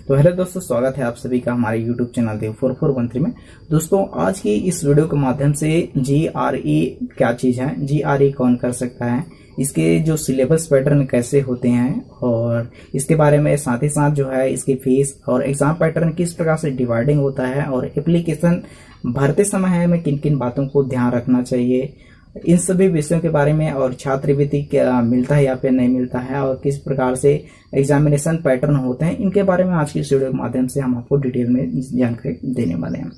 तो हेलो दोस्तों, स्वागत है आप सभी का हमारे YouTube चैनल देव 4413 में। दोस्तों, आज की इस वीडियो के माध्यम से GRE क्या चीज़ है, GRE कौन कर सकता है, इसके जो सिलेबस पैटर्न कैसे होते हैं और इसके बारे में साथ ही साथ जो है इसकी फीस और एग्जाम पैटर्न किस प्रकार से डिवाइडिंग होता है और एप्लीकेशन भरते समय हमें किन किन बातों को ध्यान रखना चाहिए, इन सभी विषयों के बारे में और छात्रवृत्ति क्या मिलता है या फिर नहीं मिलता है और किस प्रकार से एग्जामिनेशन पैटर्न होते हैं, इनके बारे में आज की इस वीडियो के माध्यम से हम आपको डिटेल में जानकारी देने वाले हैं।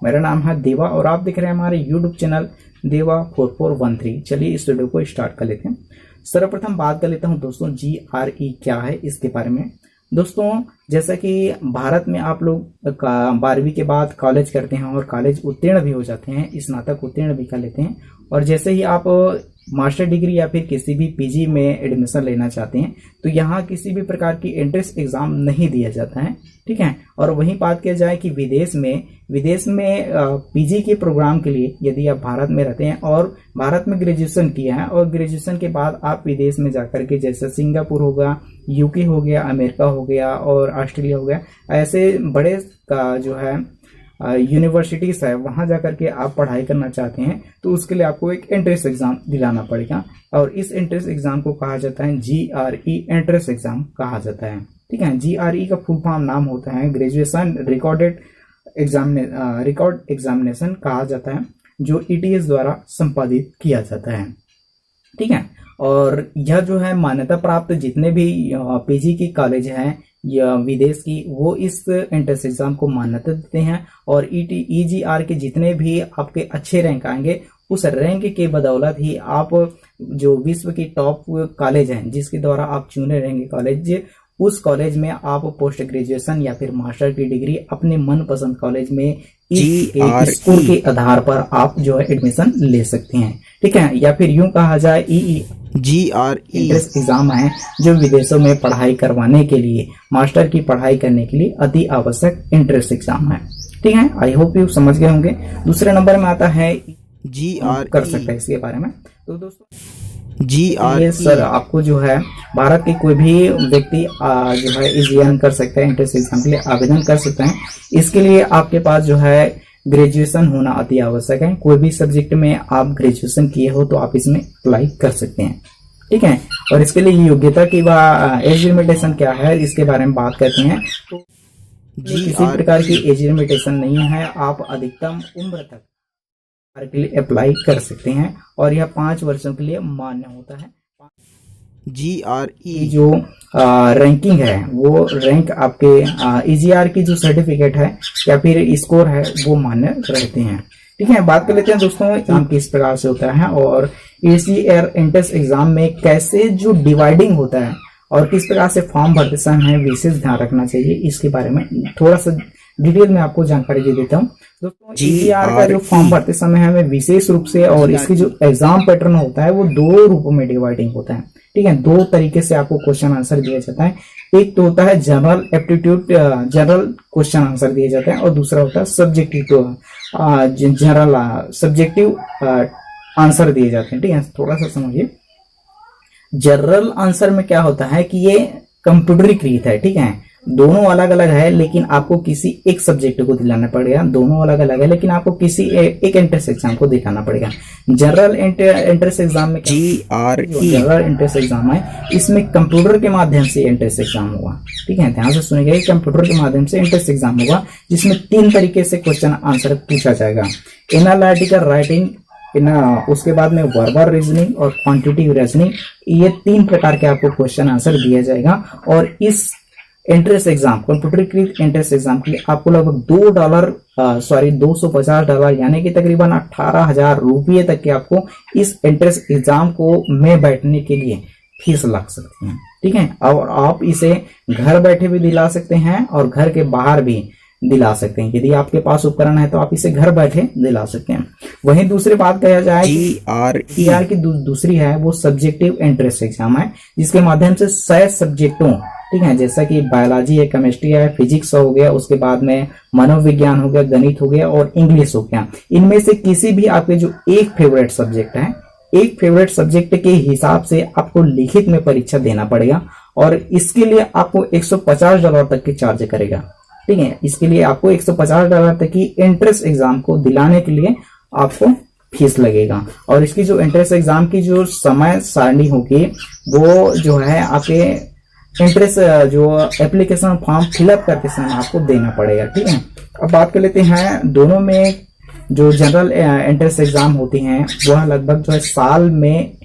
मेरा नाम है देवा और आप देख रहे हैं हमारे यूट्यूब चैनल देवा 4413। चलिए इस वीडियो को स्टार्ट कर लेते हैं। सर्वप्रथम बात कर लेता हूं दोस्तों, GRE क्या है इसके बारे में। दोस्तों, जैसा कि भारत में आप लोग 12वीं के बाद कॉलेज करते हैं और कॉलेज उत्तीर्ण भी हो जाते हैं, स्नातक उत्तीर्ण भी कर लेते हैं और जैसे ही आप मास्टर डिग्री या फिर किसी भी PG में एडमिशन लेना चाहते हैं तो यहाँ किसी भी प्रकार की एंट्रेंस एग्जाम नहीं दिया जाता है, ठीक है। और वहीं बात किया जाए कि विदेश में PG के प्रोग्राम के लिए यदि आप भारत में रहते हैं और भारत में ग्रेजुएशन किया है और ग्रेजुएशन के बाद आप विदेश में जाकर के जैसे सिंगापुर हो गया, UK हो गया, अमेरिका हो गया और ऑस्ट्रेलिया हो गया, ऐसे बड़े का जो है यूनिवर्सिटीज है वहां जाकर के आप पढ़ाई करना चाहते हैं तो उसके लिए आपको एक एंट्रेंस एग्जाम दिलाना पड़ेगा और इस एंट्रेंस एग्जाम को कहा जाता है GRE एंट्रेंस एग्जाम कहा जाता है, ठीक है। GRE का फुल फॉर्म नाम होता है ग्रेजुएशन रिकॉर्ड एग्जामिनेशन कहा जाता है, जो ETS द्वारा संपादित किया जाता है, ठीक है। और यह जो है मान्यता प्राप्त जितने भी PG की कॉलेज हैं या विदेश की, वो इस एंट्रेंस एग्जाम को मान्यता देते हैं और EGR के जितने भी आपके अच्छे रैंक आएंगे उस रैंक के बदौलत ही आप जो विश्व की टॉप कॉलेज हैं जिसके द्वारा आप चुने रहेंगे कॉलेज, उस कॉलेज में आप पोस्ट ग्रेजुएशन या फिर मास्टर की डिग्री अपने मनपसंद कॉलेज में इस स्कोर के आधार पर आप जो है एडमिशन ले सकते हैं, ठीक है। या फिर यूं कहा जाए GRE एंट्रेंस एग्जाम है जो विदेशों में पढ़ाई करवाने के लिए, मास्टर की पढ़ाई करने के लिए अति आवश्यक एंट्रेंस एग्जाम है, ठीक है। आई होप यू समझ गए होंगे। दूसरे नंबर में आता है GRE कर सकता है इसके बारे में। तो दोस्तों GRE सर आपको जो है भारत के कोई भी व्यक्ति जो है EGR कर सकता है, एंट्रेंस एग्जाम के लिए आवेदन कर सकता है। इसके लिए आपके पास जो है ग्रेजुएशन होना अति आवश्यक है। कोई भी सब्जेक्ट में आप ग्रेजुएशन किए हो तो आप इसमें अप्लाई कर सकते हैं, ठीक है। और इसके लिए योग्यता की एज लिमिटेशन क्या है इसके बारे में बात करते हैं। तो किसी प्रकार की एज लिमिटेशन नहीं है, आप अधिकतम उम्र तक के लिए अप्लाई कर सकते हैं और यह 5 वर्षों के लिए मान्य होता है। GRE जो रैंकिंग है वो रैंक आपके EGR की जो सर्टिफिकेट है या फिर स्कोर है वो मान्य रहते हैं, ठीक है। बात कर लेते हैं दोस्तों एग्जाम किस प्रकार से होता है और EGR एंट्रेंस एग्जाम में कैसे जो डिवाइडिंग होता है और किस प्रकार से फॉर्म भरते समय हमें विशेष ध्यान रखना चाहिए, इसके बारे में थोड़ा सा डिटेल में आपको जानकारी दे देता हूँ। दोस्तों, EGR का जो फॉर्म भरते समय हमें विशेष रूप से और इसकी जो एग्जाम पैटर्न होता है वो 2 रूपों में डिवाइडिंग होता है, ठीक है। 2 तरीके से आपको क्वेश्चन आंसर दिया जाता है। एक तो होता है general aptitude, general question answer दिए जाते हैं और दूसरा होता है सब्जेक्टिव आंसर दिए जाते हैं, ठीक है। थोड़ा सा समझिए, जनरल आंसर में क्या होता है कि ये कंप्यूटरीकृत है, ठीक है। दोनों अलग अलग है लेकिन आपको किसी एक सब्जेक्ट को दिलाना पड़ेगा। दोनों अलग अलग है लेकिन आपको किसी एक एंट्रेंस एग्जाम को दिलाना पड़ेगा। जनरल एंट्रेंस एग्जाम में GRE जनरल एंट्रेंस एग्जाम है, इसमें कंप्यूटर के माध्यम से एंट्रेंस एग्जाम होगा, ठीक है। ध्यान से सुनिएगा, कंप्यूटर के माध्यम से एंट्रेंस एग्जाम होगा जिसमें 3 तरीके से क्वेश्चन आंसर पूछा जाएगा। एनालिटिकल राइटिंग, उसके बाद में वर्बल रीजनिंग और क्वांटिटेटिव रीजनिंग, ये 3 प्रकार के आपको क्वेश्चन आंसर दिया जाएगा। और इस एंट्रेंस एग्जाम कंप्यूटरीकृत एंट्रेंस एग्जाम के लिए आपको लगभग $250 यानी कि तकरीबन 18,000 रुपये तक के आपको इस एंट्रेंस एग्जाम को में बैठने के लिए फीस लग सकती है, ठीक है। और आप इसे घर बैठे भी दिला सकते हैं और घर के बाहर भी दिला सकते हैं। यदि आपके पास उपकरण है तो आप इसे घर बैठे दिला सकते हैं। वहीं दूसरी बात कहा जाए GRE की दूसरी है वो सब्जेक्टिव एंट्रेंस एग्जाम है जिसके माध्यम से 100 सब्जेक्टों, ठीक है, जैसा कि बायोलॉजी है, केमिस्ट्री है, फिजिक्स हो गया, उसके बाद में मनोविज्ञान हो गया, गणित हो गया और इंग्लिश हो गया, इनमें से किसी भी आपके जो एक फेवरेट सब्जेक्ट है, एक फेवरेट सब्जेक्ट के हिसाब से आपको लिखित में परीक्षा देना पड़ेगा और इसके लिए आपको $150 तक की चार्ज करेगा। ठीक है, इसके लिए आपको $150 तक की एंट्रेंस एग्जाम को दिलाने के लिए आपको फीस लगेगा। और इसकी जो एंट्रेंस एग्जाम की जो समय सारणी होगी वो जो है आपके एंट्रेंस जो एप्लीकेशन फॉर्म फिलअप करते समय आपको देना पड़ेगा। ठीक है, अब बात कर लेते हैं दोनों में जो जनरल एंट्रेंस एग्जाम होती हैं वह लगभग जो है साल में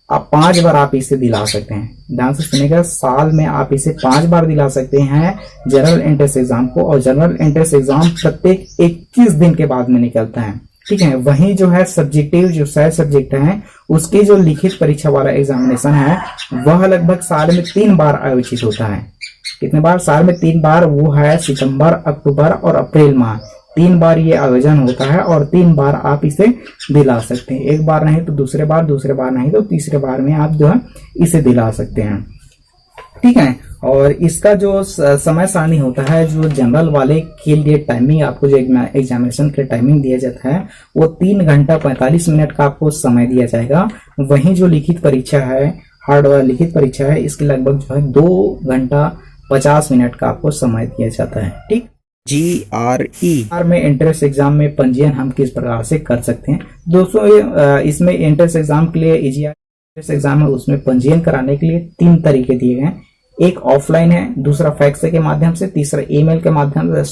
आप 5 बार आप इसे दिला सकते हैं। ध्यान से सुनिएगा, साल में आप इसे 5 बार दिला सकते हैं जनरल एंट्रेंस एग्जाम को। और जनरल एंट्रेंस एग्जाम प्रत्येक 21 दिन के बाद में निकलता है। ठीक है, वहीं जो है सब्जेक्टिव जो 6 सब्जेक्ट हैं उसकी जो लिखित परीक्षा वाला एग्जामिनेशन है वह लगभग साल में 3 बार आयोजित होता है। कितने बार? साल में 3 बार। वो है सितंबर, अक्टूबर और अप्रैल माह। 3 बार ये आयोजन होता है और 3 बार आप इसे दिला सकते हैं। एक बार नहीं तो दूसरे बार नहीं तो तीसरे बार में आप जो है इसे दिला सकते हैं। ठीक है, और इसका जो समय सारणी होता है जो जनरल वाले के लिए टाइमिंग आपको जो एग्जामिनेशन के टाइमिंग दिया जाता है वो 3 घंटा 45 मिनट का आपको समय दिया जाएगा। वहीं जो लिखित परीक्षा है, हार्ड वाला लिखित परीक्षा है, इसके लगभग जो है 2 घंटा 50 मिनट का आपको समय दिया जाता है। ठीक, GRE में एंट्रेंस एग्जाम में पंजीयन हम किस प्रकार से कर सकते हैं दोस्तों? इसमें एंट्रेंस एग्जाम के लिए एंट्रेंस एग्जाम है उसमें पंजीयन कराने के लिए 3 तरीके दिए गए हैं। एक ऑफलाइन है, दूसरा फैक्स के माध्यम से, तीसरा ईमेल के माध्यम से।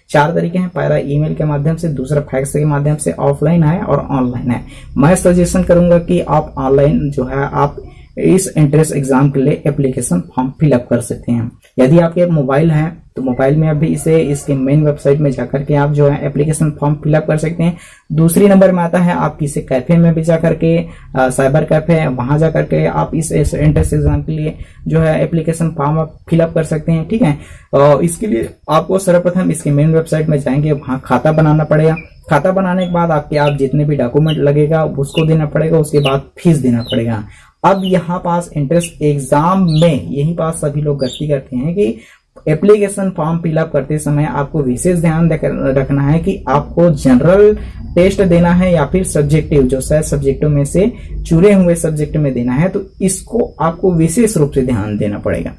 4 तरीके हैं। पहला ईमेल के माध्यम से, दूसरा फैक्स के माध्यम से, ऑफलाइन है और ऑनलाइन है। मैं सजेशन करूंगा कि आप ऑनलाइन जो है आप इस एंट्रेंस एग्जाम के लिए एप्लीकेशन फॉर्म फिलअप कर सकते हैं। यदि आपके मोबाइल है तो मोबाइल में अभी इसे इसके मेन वेबसाइट में जाकर के आप जो है एप्लीकेशन फॉर्म फिलअप कर सकते हैं। दूसरी नंबर में आता है आप किसी कैफे में भी जाकर के, साइबर कैफे है वहां जाकर के आप इस एंट्रेंस एग्जाम के लिए जो है एप्लीकेशन फॉर्म आप फिलअप कर सकते हैं। ठीक है, और इसके लिए आपको सर्वप्रथम इसके मेन वेबसाइट में जाएंगे, वहां खाता बनाना पड़ेगा। खाता बनाने के बाद आप जितने भी डॉक्यूमेंट लगेगा उसको देना पड़ेगा, उसके बाद फीस देना पड़ेगा। अब यहाँ पास एंट्रेंस एग्जाम में यही बात सभी लोग गलती करते हैं कि एप्लीकेशन फॉर्म फिलअप करते समय आपको विशेष ध्यान रखना है कि आपको जनरल टेस्ट देना है या फिर सब्जेक्टिव जो 6 सब्जेक्टों में से चुने हुए सब्जेक्ट में देना है, तो इसको आपको विशेष रूप से ध्यान देना पड़ेगा।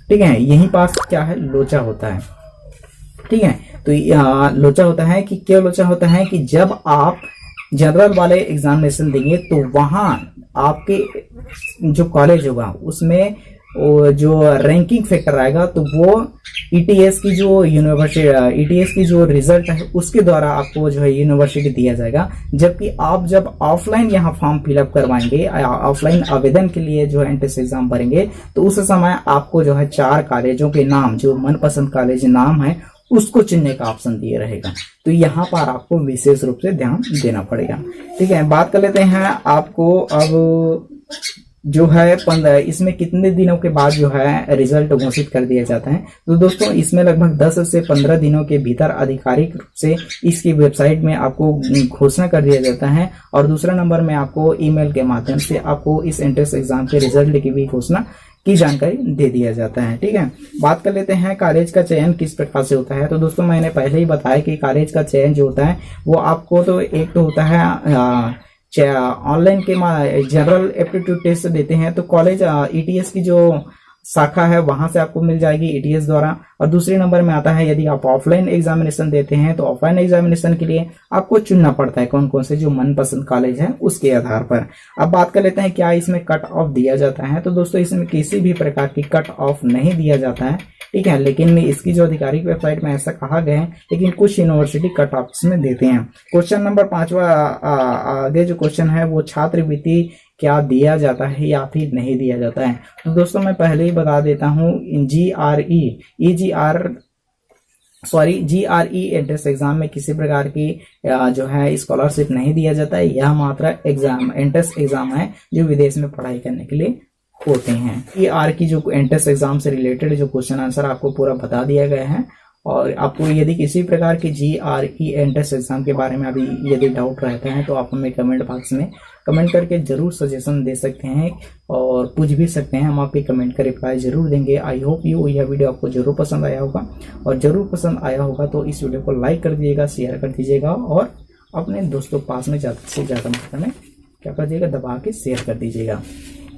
ठीक है, यही पास क्या है, लोचा होता है। ठीक है, तो लोचा होता है कि क्या लोचा होता है कि जब आप जनरल वाले एग्जामिनेशन देंगे तो वहां आपके जो कॉलेज होगा उसमें जो रैंकिंग फैक्टर आएगा तो वो ईटीएस की जो यूनिवर्सिटी ईटीएस की जो रिजल्ट है उसके द्वारा आपको जो है यूनिवर्सिटी दिया जाएगा। जबकि आप जब ऑफलाइन यहाँ फॉर्म फिलअप करवाएंगे, ऑफलाइन आवेदन के लिए जो एंट्रेंस एग्जाम भरेंगे, तो उस समय आपको जो है 4 कॉलेजों के नाम, जो मनपसंद कॉलेज नाम है उसको चुनने का ऑप्शन दिया रहेगा। तो यहाँ पर आपको विशेष रूप से ध्यान देना पड़ेगा। ठीक है, बात कर लेते हैं आपको अब जो है इसमें कितने दिनों के बाद जो है रिजल्ट घोषित कर दिया जाता है। तो दोस्तों इसमें लगभग 10 से 15 दिनों के भीतर आधिकारिक रूप से इसकी वेबसाइट में आपको घोषणा कर दिया जाता है। और दूसरा नंबर में आपको ईमेल के माध्यम से आपको इस एंट्रेंस एग्जाम के रिजल्ट की भी घोषणा की जानकारी दे दिया जाता है। ठीक है, बात कर लेते हैं कॉलेज का चयन किस प्रकार से होता है। तो दोस्तों मैंने पहले ही बताया कि कॉलेज का चयन जो होता है वो आपको तो एक तो होता है ऑनलाइन के जनरल एप्टीट्यूड टेस्ट देते हैं, तो कॉलेज ईटीएस की जो शाखा है वहां से आपको मिल जाएगी ईटीएस द्वारा। और दूसरे नंबर में आता है यदि आप ऑफलाइन एग्जामिनेशन देते हैं तो ऑफलाइन एग्जामिनेशन के लिए आपको चुनना पड़ता है कौन कौन से जो मनपसंद कॉलेज है उसके आधार पर। अब बात कर लेते हैं क्या इसमें कट ऑफ दिया जाता है। तो दोस्तों इसमें किसी भी प्रकार की कट ऑफ नहीं दिया जाता है। ठीक है, लेकिन इसकी जो आधिकारिक वेबसाइट में ऐसा कहा गया है, लेकिन कुछ यूनिवर्सिटी कट ऑफ में देते हैं। क्वेश्चन नंबर 5वां आगे जो क्वेश्चन है वो छात्रवृत्ति क्या दिया जाता है या फिर नहीं दिया जाता है। तो दोस्तों मैं पहले ही बता देता हूँ, GRE एंट्रेंस एग्जाम में किसी प्रकार की जो है स्कॉलरशिप नहीं दिया जाता है। यह मात्र एग्जाम एंट्रेंस एग्जाम है जो विदेश में पढ़ाई करने के लिए होते हैं। GR की जो एंट्रेंस एग्जाम से रिलेटेड जो क्वेश्चन आंसर आपको पूरा बता दिया गया है। और आपको यदि किसी प्रकार की GRE एंट्रेंस एग्जाम के बारे में अभी यदि डाउट रहता है तो आप हमें कमेंट बॉक्स में कमेंट करके जरूर सजेशन दे सकते हैं और पूछ भी सकते हैं। हम आपके कमेंट का रिप्लाई जरूर देंगे। आई होप यह वीडियो आपको जरूर पसंद आया होगा, और जरूर पसंद आया होगा तो इस वीडियो को लाइक कर दीजिएगा, शेयर कर दीजिएगा और अपने दोस्तों पास में ज़्यादा से ज़्यादा मात्रा में क्या कर दीजिएगा, दबा के शेयर कर दीजिएगा।